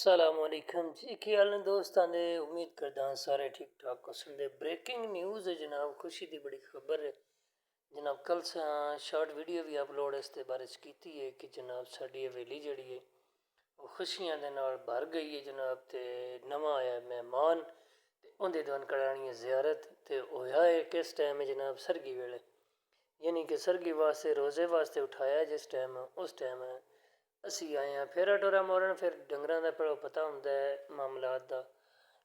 असलामुअलैकुम जी, की हाल ने दोस्त आंदे। उम्मीद करदा हां सारे ठीक ठाक होसन। ब्रेकिंग न्यूज़ है जनाब, खुशी दी बड़ी खबर है जनाब। कल शार्ट वीडियो भी अपलोड इसते बारे च कीती है कि जनाब साडी हवेली जड़ी है वो खुशियां दे नाल भर गई है जनाब। ते नवा आया मेहमान ते उंदे दौरान करानी है जियारत। ते होया है किस टाइम है जनाब, सरगी वेले, यानी कि सरगी वास्ते रोज़े वास्ते उठाया जिस टाइम, उस टाइम असी आए हैं फेरा टोरा मोरन। फिर डंगरां दा भला पता होंदा है मामलात दा,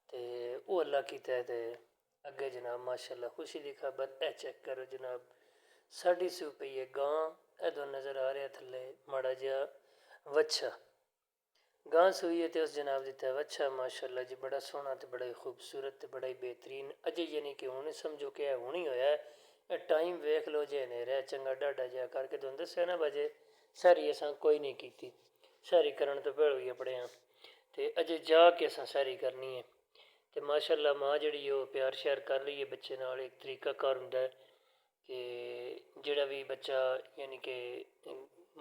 ते ओह् अल्लाह कीता है। ते अग्गे जनाब माशाअल्लाह खुशी दी खबर है, चेक करो जनाब, साढ़ी सू पई है गां। एदों नज़र आ रहा थल्ले माड़ा जिहा वच्छा, गां सूई है ते उस जनाब दित्ता है वच्छा। माशाअल्लाह जी, बड़ा सोहना ते बड़ा ही खूबसूरत ते बड़ा ही बेहतरीन। अजे यानी कि हुण समझो कि हुण ही होया है। टाइम वेख लो जे हनेरा है चंगा डाडा जिहा करके तुहानूं दस्सेआ ना बजे सारी असां कोई नहीं कीती। सारी करन तो भेड़ होई अपने ते अजे जा के असां सारी करनी है। ते माशाअल्लाह माँ जड़ी ओह् प्यार श्यार कर रही है बच्चे नाल। एक तरीका कार हुंदा है कि जेड़ा भी बच्चा यानी कि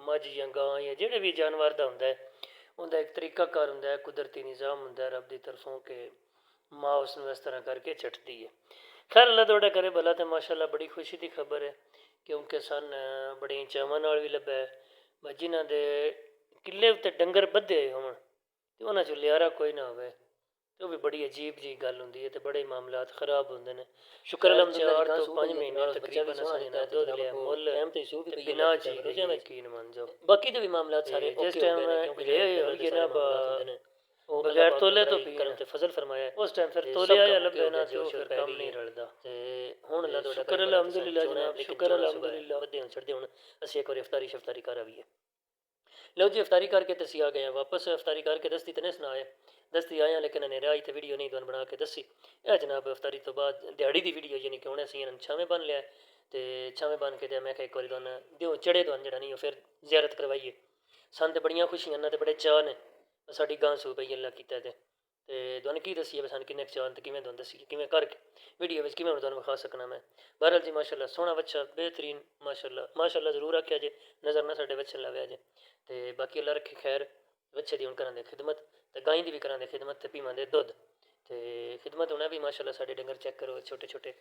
मझ या गां या जेड़े भी जानवर दा हुंदा है उंदा एक तरीका कार हुंदा है, कुदरती निज़ाम हुंदा है रब दी तरफों के माँ उसनूं इस तरह करके चटदी है। खैर अल्लाह तुहाडा करे भला। ते माशाअल्लाह बड़ी खुशी दी खबर है क्योंकि सन बड़ी चावां नाल भी लब्भा है जिन्हां दे किले उत्ते डंगर बद्धे होवन ते उन्हां चों लियारा कोई ना होवे ते ओह् भी बड़ी अजीब जी गल हुंदी है ते बड़े मामलात खराब हुंदे ने। शुक्र अल्हम्दुलिल्लाह 4 तो 5 महीने तकरीबन असां जिन्ना दुद्ध लिया मुੱਲ ते बिना जी यकीन मान जाओ। बाकी दे भी मामलात सारे जिस टाइम ले होई ना बगैर तोले तो पी करम ते फजल फरमाया उस टाइम फिर तोलिया या लब्भे ना ते फिर कम नहीं रलदा। ते हुण अल्लाह तुहाडा शुक्र अल्हम्दुलिल्लाह जनाब, शुक्र अल्हम्दुलिल्लाह। बद्दे हुण छड़दे हुण असीं इक बारी इफ्तारी शिफ्तारी कर आवीए। लो जी इफ्तारी करके ते असीं आ गए वापस। इफ्तारी करके दस्ती ते नहीं सनाया, दस्ती आया लेकिन हनेरा आई ते वीडियो नहीं तुहानूं बना के दस्सी। एह जनाब इफ्तारी तो बाद दिहाड़ी दी वीडियो यानी कि हुण असीं छावें बन लिया ते छावें बन के ते मैं आखेआ इक बारी तुहानूं देओ चढ़े तुहानूं जेह्ड़ा नहीं फिर जियारत करवाइए। सन ते बड़ियां खुशियां न ते बड़े चाऽ ने साडी गां सूई पई अल्लाह कीता ते तुहानूं की दस्सिए सानूं किन्ने क चाऽ न ते किवें तुहानूं दस्सिए किवें कर वीडियो बिच किवें हुण तुहानूं विखा सकना मैं। बहरहाल जी माशाअल्लाह सोहना बच्चा बेहतरीन माशाअल्लाह माशाअल्लाह जरूर आखेआ जे, नज़र ना साडे बच्चे लावेआ जे। ते बाकी अल्लाह रखे खैर। बच्चे दी हुण करां दे खिदमत ते गाईं दी भी करां दे खिदमत ते पीवां दे दुद्ध ते खिदमत उ'नें भी माशाअल्लाह साडे डंगर चेक करो छोटे छोटे।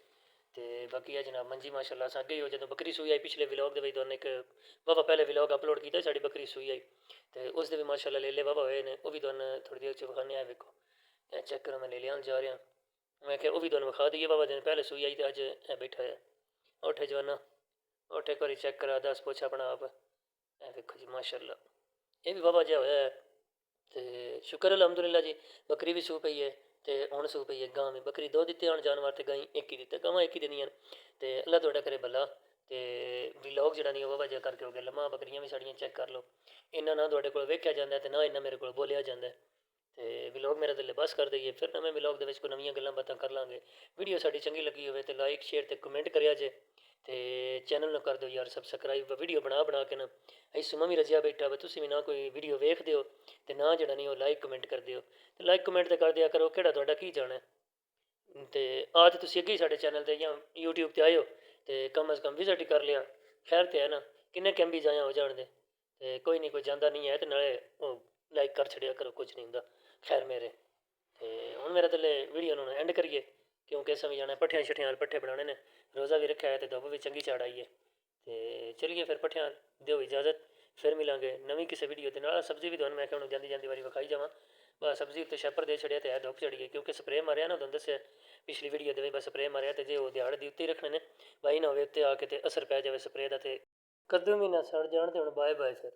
ते बाकी है जनाब मंजी माशाअल्लाह असां अग्गे ही जदों बकरी सूई आई पिछले व्लॉग दे विच तुहानूं इक वावा पैह्ले व्लॉग अपलोड कीता साडी बकरी सूई आई ते उसदे भी माशाअल्लाह लेले वावा होए ने। ओह् भी तुहानूं थोड़ी देर च विखाने आं। वेखो चेक करो मैं लेलेआं जा रहा। मैं आखेआ ओह् भी तुहानूं विखा देइए। वावा दिन पैह्ले सूई आई ते अज्ज बैठा है। उठ जवाना उठ एक बारी चेक करा दस पुछ अपना आप। ए वेखो जी माशाअल्लाह ये भी वावा जिहा होया है ते शुक्र अल्हम्दुलिल्लाह जी। बकरी भी सूई पई है ते हुण सूई पई है गां भी। बकरी दो दित्ते हूण जानवर ते गाईं इक ही दित्ते, गवां इक ही दिंदियां न। ते अल्लाह तुहाडा करे भला ते व्लॉग जेह्ड़ा नहीं वावा जिहा करके हो गया लम्मा। बकरियां भी साड़ियां चेक कर लो। इन्ना ना तुहाडे कोल वेख्या जांदा ते ना इन्ना मेरे कोल बोलिया जांदा है। ते व्लॉग मेरा दिल बस कर देइए फिर नवें व्लॉग दे विच कोई नवीं गल्लां बातां कर लांगे। वीडियो साडी चंगी लगी होवे ते लाइक शेयर ते कमेंट करेआ जे ते चैनल नूं कर दिओ यार सबसक्राइब। वीडियो बना के ना इस मैं भी रजिया बैठा वा, तुसीं भी ना कोई वीडियो वेखदे हो ते ना जेह्ड़ा नहीं ओह् लाइक कमेंट कर दिओ। ते लाइक कमेंट ते कर दिया करो, केह्ड़ा तुहाडा की जाना है। ते आ ते तुसीं अग्गे ही साडे चैनल ते जां यूट्यूब ते आए हो ते कम अज़ कम विजिट ही कर लिया। खैर ते है ना किन्ने कैम भी जायां हो जाण दे ते कोई नहीं, कोई जांदा नहीं है ते नाले ओह् लाइक कर छड़िया करो, कुछ नहीं हुंदा खैर मेरे। ते हुण मेरा दिल वीडियो नूं एंड करिए क्योंकि इस समय जाना भट्ठियां शट्ठियां भट्ठे बनाने ने। रोज़ा भी रखा है ते धुप्प भी चंगी चढ़ आई है। ते चलिए फिर भट्ठियां दिओ इजाज़त। फिर मिलांगे नवीं किसी वीडियो ते नाल सब्जी भी तुहानूं मैं आखेआ हुण जांदी जांदी वारी विखाई जावां। बस सब्जी उत्ते छप्पर दे छड़िया ते धुप्प चढ़ी गई क्योंकि स्प्रे मारेआ ना तुहानूं दस्सेआ पिछली वीडियो दे बस स्प्रे मारेआ ते जे ओह् दिहाड़ दी उत्ते ही रखने ने भाई ना होवे उत्ते आके ते असर पै जावे स्प्रे दा ते कद्दू भी ना सड़ जान ते हुण बाय बाय फिर।